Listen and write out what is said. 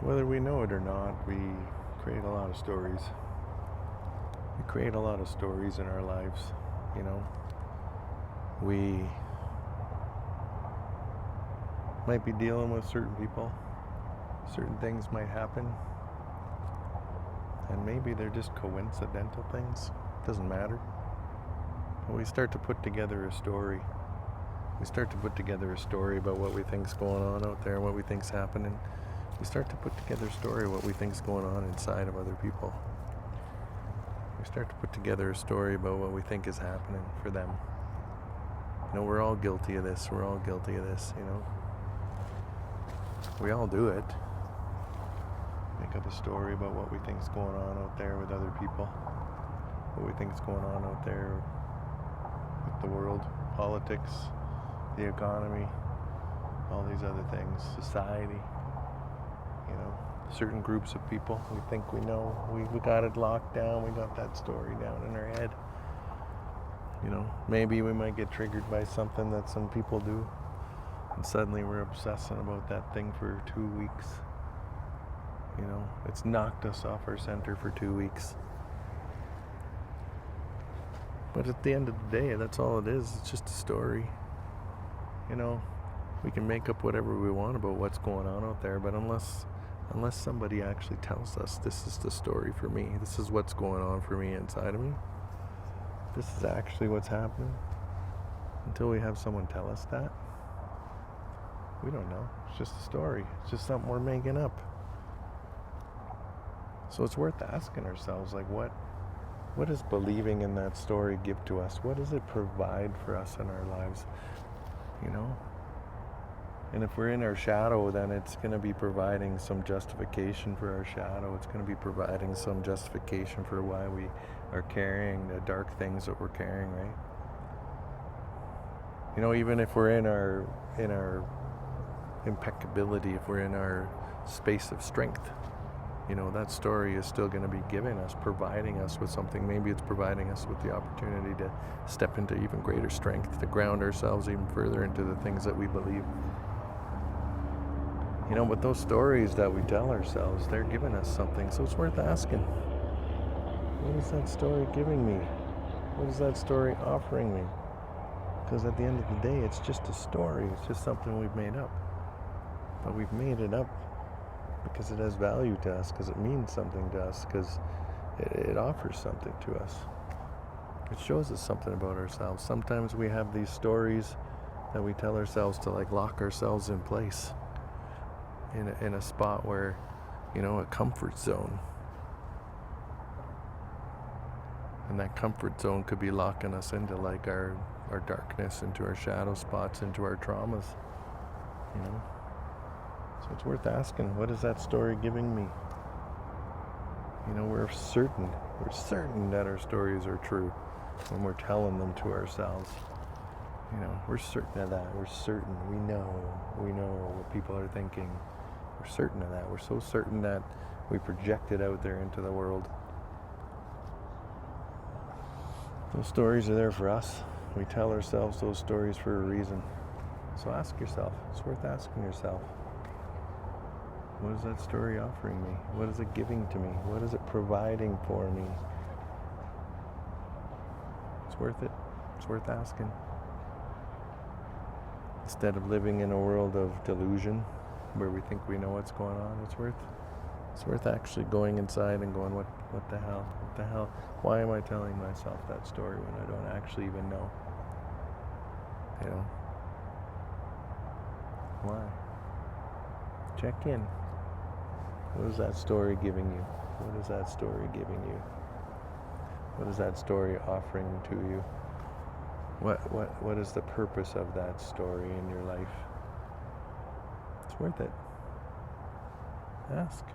Whether we know it or not, we create a lot of stories. We create a lot of stories in our lives, you know. We might be dealing with certain people, certain things might happen, and maybe they're just coincidental things. Doesn't matter. But we start to put together a story. We start to put together a story about what we think's going on out there, what we think's happening. We start to put together a story of what we think's going on inside of other people. We start to put together a story about what we think is happening for them. You know, we're all guilty of this. We're all guilty of this, you know. We all do it. Make up a story about what we think's going on out there with other people. What we think's going on out there with the world, politics, the economy, all these other things, society. You know, certain groups of people we think we know. We got it locked down. We got that story down in our head. You know, maybe we might get triggered by something that some people do, and suddenly we're obsessing about that thing for 2 weeks. You know, it's knocked us off our center for 2 weeks. But at the end of the day, that's all it is. It's just a story. You know, we can make up whatever we want about what's going on out there, but unless somebody actually tells us this is the story for me, this is what's going on for me inside of me, this is actually what's happening, until we have someone tell us that, we don't know. It's just a story. It's just something we're making up. So it's worth asking ourselves, like, what does believing in that story give to us? What does it provide for us in our lives? You know? And if we're in our shadow, then it's going to be providing some justification for our shadow. It's going to be providing some justification for why we are carrying the dark things that we're carrying, right? You know, even if we're in our impeccability, if we're in our space of strength, you know, that story is still going to be giving us, providing us with something. Maybe it's providing us with the opportunity to step into even greater strength, to ground ourselves even further into the things that we believe. You know, but those stories that we tell ourselves, they're giving us something. So it's worth asking, what is that story giving me? What is that story offering me? Because at the end of the day, it's just a story. It's just something we've made up. But we've made it up because it has value to us, because it means something to us, because it offers something to us. It shows us something about ourselves. Sometimes we have these stories that we tell ourselves to, like, lock ourselves in place in a spot where, you know, a comfort zone. And that comfort zone could be locking us into, like, our darkness, into our shadow spots, into our traumas, you know. So it's worth asking, what is that story giving me? You know, we're certain that our stories are true when we're telling them to ourselves. You know, we're certain of that. We're certain. We know what people are thinking. We're certain of that. We're so certain that we project it out there into the world. Those stories are there for us. We tell ourselves those stories for a reason. So ask yourself. It's worth asking yourself. What is that story offering me? What is it giving to me? What is it providing for me? It's worth it. It's worth asking. Instead of living in a world of delusion where we think we know what's going on, it's worth actually going inside and going, what the hell? What the hell? Why am I telling myself that story when I don't actually even know? You know? Why? Check in. What is that story giving you? What is that story giving you? What is that story offering to you? What is the purpose of that story in your life? It's worth it. Ask.